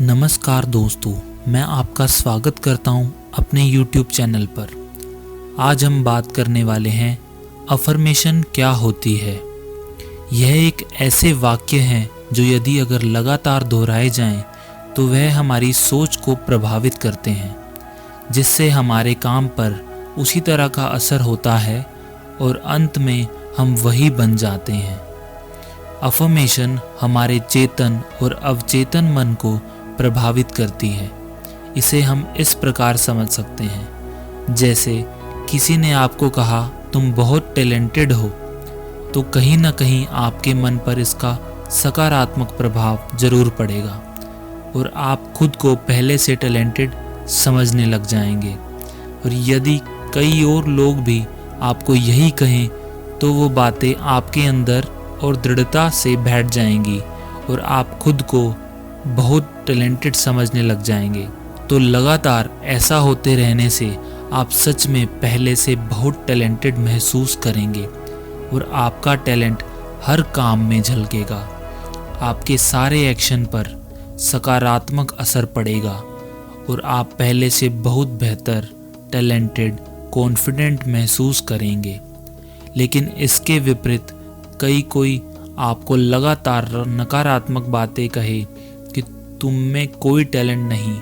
नमस्कार दोस्तों, मैं आपका स्वागत करता हूं अपने YouTube चैनल पर। आज हम बात करने वाले हैं अफर्मेशन क्या होती है। यह एक ऐसे वाक्य हैं जो यदि अगर लगातार दोहराए जाएं तो वह हमारी सोच को प्रभावित करते हैं, जिससे हमारे काम पर उसी तरह का असर होता है और अंत में हम वही बन जाते हैं। अफर्मेशन हमारे चेतन और अवचेतन मन को प्रभावित करती है। इसे हम इस प्रकार समझ सकते हैं, जैसे किसी ने आपको कहा तुम बहुत टैलेंटेड हो, तो कहीं ना कहीं आपके मन पर इसका सकारात्मक प्रभाव जरूर पड़ेगा और आप खुद को पहले से टैलेंटेड समझने लग जाएंगे। और यदि कई और लोग भी आपको यही कहें तो वो बातें आपके अंदर और दृढ़ता से बैठ जाएंगी और आप खुद को बहुत टैलेंटेड समझने लग जाएंगे। तो लगातार ऐसा होते रहने से आप सच में पहले से बहुत टैलेंटेड महसूस करेंगे और आपका टैलेंट हर काम में झलकेगा। आपके सारे एक्शन पर सकारात्मक असर पड़ेगा और आप पहले से बहुत बेहतर, टैलेंटेड, कॉन्फिडेंट महसूस करेंगे। लेकिन इसके विपरीत कोई आपको लगातार नकारात्मक बातें कहे कि तुम में कोई टैलेंट नहीं,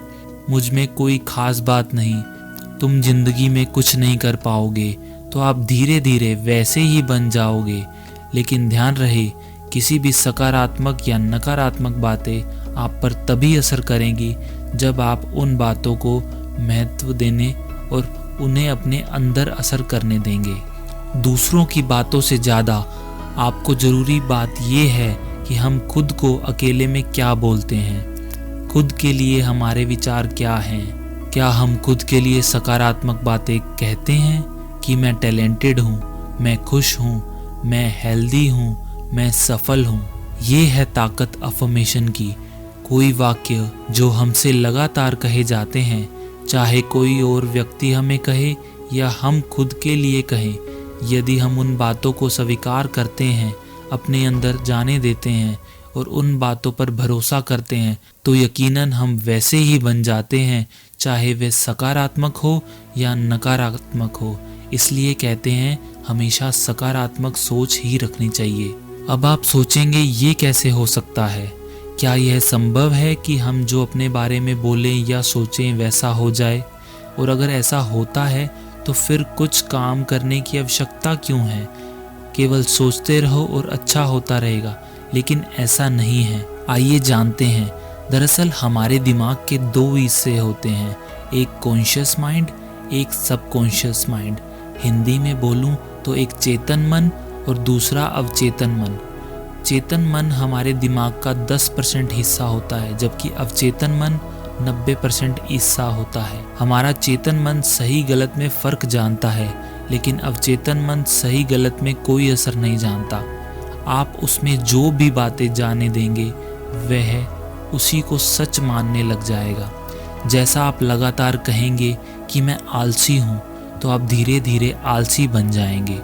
मुझ में कोई खास बात नहीं, तुम जिंदगी में कुछ नहीं कर पाओगे, तो आप धीरे धीरे वैसे ही बन जाओगे। लेकिन ध्यान रहे, किसी भी सकारात्मक या नकारात्मक बातें आप पर तभी असर करेंगी जब आप उन बातों को महत्व देने और उन्हें अपने अंदर असर करने देंगे। दूसरों की बातों से ज़्यादा आपको ज़रूरी बात यह है कि हम खुद को अकेले में क्या बोलते हैं, खुद के लिए हमारे विचार क्या हैं। क्या हम खुद के लिए सकारात्मक बातें कहते हैं कि मैं टैलेंटेड हूँ, मैं खुश हूँ, मैं हेल्दी हूँ, मैं सफल हूँ। ये है ताकत अफर्मेशन की। कोई वाक्य जो हमसे लगातार कहे जाते हैं, चाहे कोई और व्यक्ति हमें कहे या हम खुद के लिए कहें, यदि हम उन बातों को स्वीकार करते हैं, अपने अंदर जाने देते हैं और उन बातों पर भरोसा करते हैं, तो यकीनन हम वैसे ही बन जाते हैं, चाहे वे सकारात्मक हो या नकारात्मक हो। इसलिए कहते हैं हमेशा सकारात्मक सोच ही रखनी चाहिए। अब आप सोचेंगे ये कैसे हो सकता है? क्या यह संभव है कि हम जो अपने बारे में बोलें या सोचें वैसा हो जाए? और अगर ऐसा होता है तो फिर कुछ काम करने की आवश्यकता क्यों है? केवल सोचते रहो और अच्छा होता रहेगा। लेकिन ऐसा नहीं है। आइए जानते हैं। दरअसल हमारे दिमाग के दो हिस्से होते हैं, एक कॉन्शियस माइंड, एक सबकॉन्शियस माइंड। हिंदी में बोलूं तो एक चेतन मन और दूसरा अवचेतन मन। चेतन मन हमारे दिमाग का 10% हिस्सा होता है, जबकि अवचेतन मन 90% हिस्सा होता है। हमारा चेतन मन सही गलत में फ़र्क जानता है, लेकिन अवचेतन मन सही गलत में कोई असर नहीं जानता। आप उसमें जो भी बातें जाने देंगे वह उसी को सच मानने लग जाएगा। जैसा आप लगातार कहेंगे कि मैं आलसी हूँ, तो आप धीरे धीरे आलसी बन जाएंगे।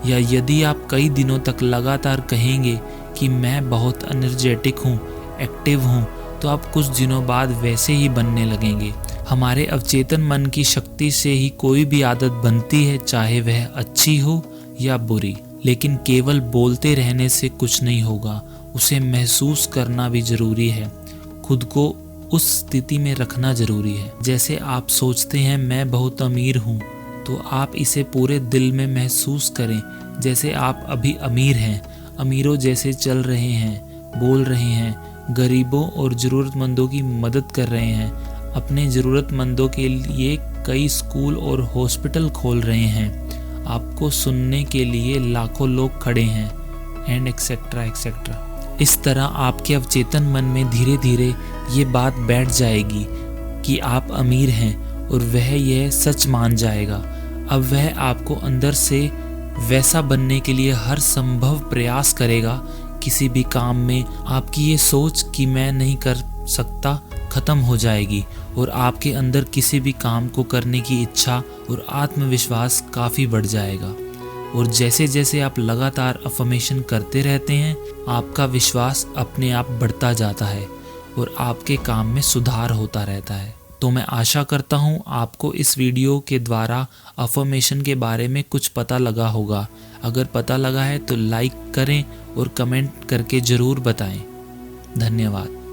या यदि आप कई दिनों तक लगातार कहेंगे कि मैं बहुत एनर्जेटिक हूँ, एक्टिव हूँ, तो आप कुछ दिनों बाद वैसे ही बनने लगेंगे। हमारे अवचेतन मन की शक्ति से ही कोई भी आदत बनती है, चाहे वह अच्छी हो या बुरी। लेकिन केवल बोलते रहने से कुछ नहीं होगा, उसे महसूस करना भी जरूरी है। खुद को उस स्थिति में रखना जरूरी है। जैसे आप सोचते हैं मैं बहुत अमीर हूँ, तो आप इसे पूरे दिल में महसूस करें जैसे आप अभी अमीर हैं, अमीरों जैसे चल रहे हैं, बोल रहे हैं, गरीबों और ज़रूरतमंदों की मदद कर रहे हैं, अपने ज़रूरतमंदों के लिए कई स्कूल और हॉस्पिटल खोल रहे हैं, आपको सुनने के लिए लाखों लोग खड़े हैं, एंड एक्सेट्रा एक्सेट्रा। इस तरह आपके अवचेतन मन में धीरे धीरे ये बात बैठ जाएगी कि आप अमीर हैं और वह यह सच मान जाएगा। अब वह आपको अंदर से वैसा बनने के लिए हर संभव प्रयास करेगा। किसी भी काम में आपकी ये सोच कि मैं नहीं कर सकता खत्म हो जाएगी और आपके अंदर किसी भी काम को करने की इच्छा और आत्मविश्वास काफ़ी बढ़ जाएगा। और जैसे जैसे आप लगातार अफर्मेशन करते रहते हैं, आपका विश्वास अपने आप बढ़ता जाता है और आपके काम में सुधार होता रहता है। तो मैं आशा करता हूँ आपको इस वीडियो के द्वारा अफर्मेशन के बारे में कुछ पता लगा होगा। अगर पता लगा है तो लाइक करें और कमेंट करके ज़रूर बताएं। धन्यवाद।